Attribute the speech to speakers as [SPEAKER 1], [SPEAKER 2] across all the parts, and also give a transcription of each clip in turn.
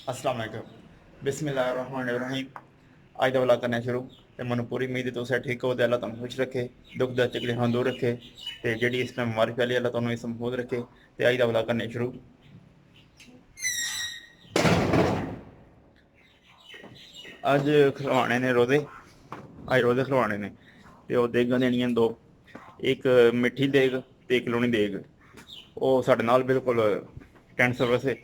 [SPEAKER 1] अस्सलाम वालेकुम बिस्मिल्लाहिर्रहमानिर्रहीम। आज का व्लॉग करना शुरू तो मैं पूरी उम्मीद है तुम ठीक हो, अल्लाह तुम खुश रखे, दुख दर्द तकलीफां दूर रखे, तो जी इस टाइम बीमारी फैली अल्लाह तुम इस महफूज रखे। तो आज का व्लॉग करने शुरू। अज खलवाने ने रोजे, अज रोजे खलवाने ने तो देगा देनियां दो, एक मिठी देग तो एक लूनी देग। वो साढ़े नाल बिल्कुल टेंट सर्विस है,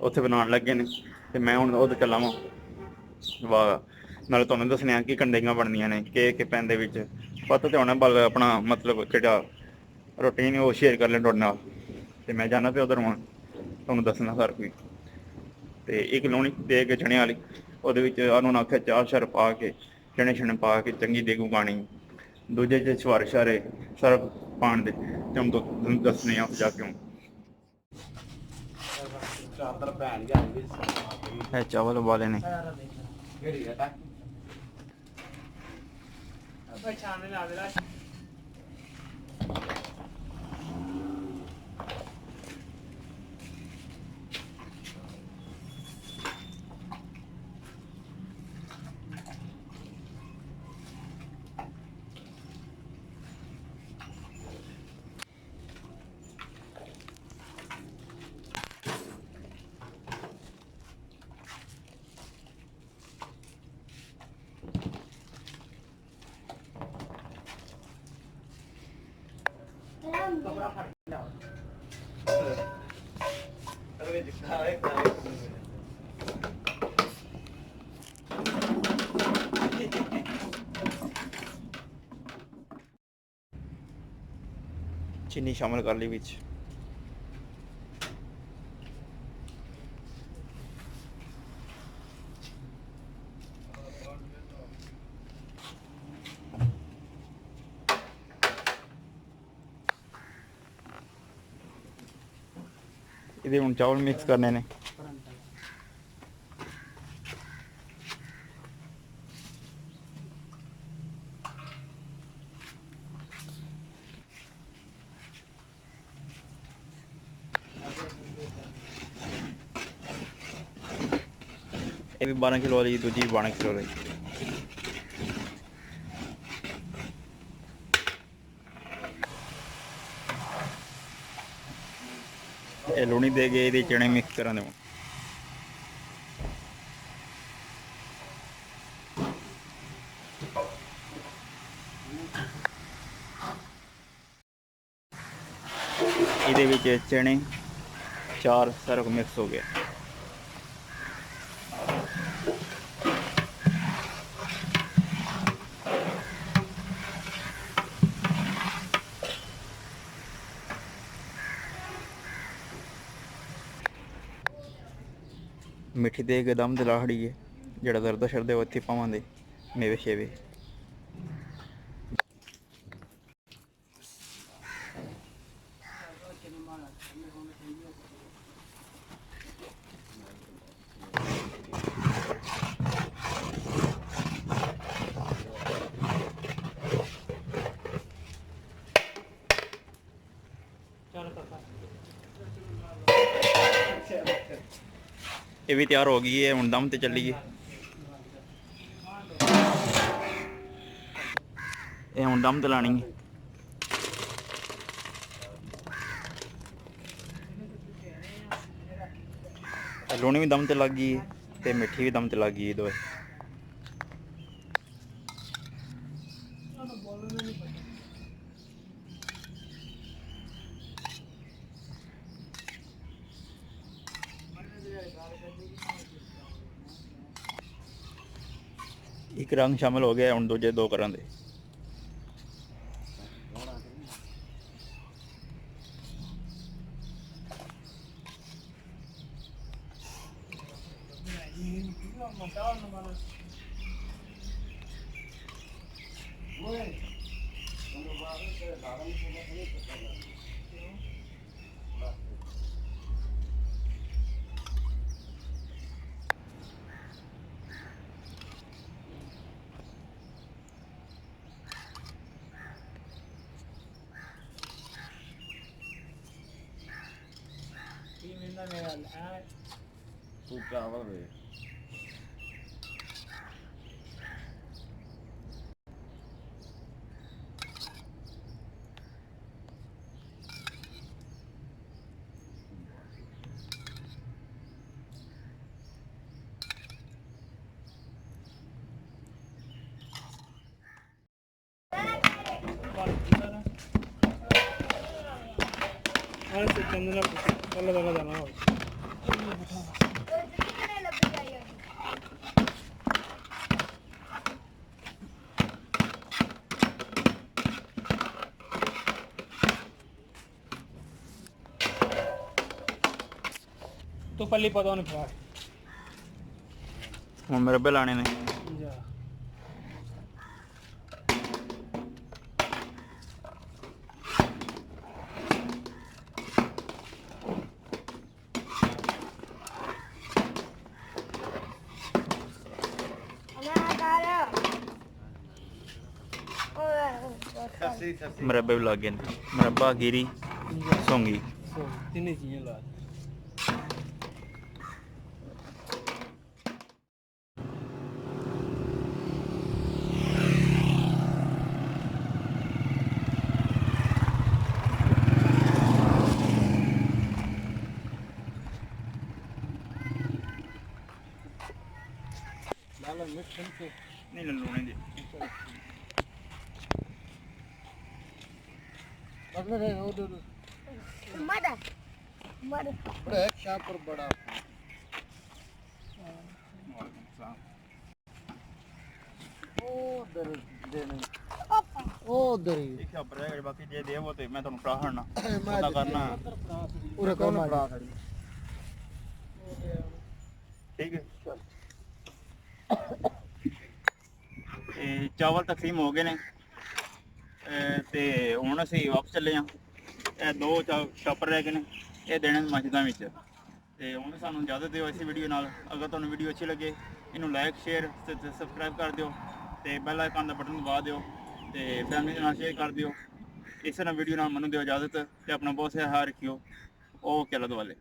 [SPEAKER 1] उत्थे बनाने लगे ने तो मैं हूँ उधर चला वा। वाह नाले तुहानूं दस्सने आ कि कंडेंगा बनदियां ने के पैंदे विच पता तो होना, बल अपना मतलब जेह्ड़ा रूटीन है वो शेयर कर लें तुहाडे नाल। ते मैं जाना पे उधर हूँ तुहानूं दस्सना सारा कुछ। ते एक लूनी देग चने वाली, ਉਹਦੇ ਵਿੱਚ उन्होंने आख्या चार शर पा के चने शने पा के चंगी देग उगानी, दूजे च छुआरे छारे सारा पाण दे ते हम तो दस्सने आ जाके हूँ। है चावल उबाले ने चीनी शामिल कर ली विच। ये हुण चावल मिक्स करने ने। ये भी 12 किलो वाली, दूजी 12 किलो वाली। ये लूनी दे गए, ये चने मिक्स करा दे। ये चने चार सारा को मिक्स हो गया। मिठी देग दम दिला खड़ी है, जड़ा दर्द शरद वो इत्थे पावांगे मेवे शेवे। ये भी तैयार हो गई है, हुण दम ते चली है। ये हुण दम ते लानी है। लूनी भी दम ते लग गई है ते मिठी भी दम ते लग गई है दोए। एक रंग शामिल हो गया, हुण दूजे दो करां दे।
[SPEAKER 2] ਤੂੰ ਚਾਵਲ ਵੇ
[SPEAKER 3] तो पल्ली पता नहीं फिर
[SPEAKER 1] ਹੁਣ ਮਰਬੇ ਲਾਣੇ ਨੇ ਮਰਬੇ ਵੀ ਲੱਗ ਗਏ ਨੇ ਮਰਬਾ ਗਿਰੀ ਸੌਂਗੀ
[SPEAKER 3] तीन चीजें ला
[SPEAKER 1] नहीं लूने दे
[SPEAKER 2] बड़ा एक शाह पर बड़ा उधर देने उधर ही
[SPEAKER 1] एक खबर है बाकी जे दे वो ते मैं ਤੁਹਾਨੂੰ ਫੜਾ ਹੜਨਾ ਪਤਾ ਕਰਨਾ
[SPEAKER 2] पूरा कौन फड़ा खड़ी
[SPEAKER 1] ठीक है ਚਾਵਲ ਤਕਸੀਮ ਹੋ ਗਏ ਨੇ ਤੇ ਹੁਣ ਅਸੀਂ ਵਾਪਸ ਚੱਲੇ ਆ ਇਹ ਦੋ ਛਾਪਰ ਰਹਿ ਗਏ ਨੇ ਇਹ ਦੇਣੇ ਮਸਜਿਦਾਂ ਵਿੱਚ ਤੇ ਹੁਣ ਸਾਨੂੰ ਇਜਾਜ਼ਤ ਦਿਓ ਇਸ ਵੀਡੀਓ ਨਾਲ ਅਗਰ ਤੁਹਾਨੂੰ ਵੀਡੀਓ ਅੱਛੀ ਲੱਗੇ ਇਹਨੂੰ ਲਾਈਕ ਸ਼ੇਅਰ ਤੇ ਸਬਸਕ੍ਰਾਈਬ ਕਰ ਦਿਓ ਤੇ ਬੈਲ ਆਈਕਨ ਦਾ ਬਟਨ ਦਬਾ ਦਿਓ ਤੇ ਫੈਮਿਲੀ ਦੇ ਨਾਲ ਸ਼ੇਅਰ ਕਰ ਦਿਓ ਇਸੇ ਨਾਲ ਵੀਡੀਓ ਨਾਲ ਮੈਨੂੰ ਦਿਓ ਇਜਾਜ਼ਤ ਤੇ ਆਪਣਾ ਬਹੁਤ ਸਾਰਾ ਰੱਖਿਓ ਓਕੇ ਅੱਲਾ ਦੁਆਲੇ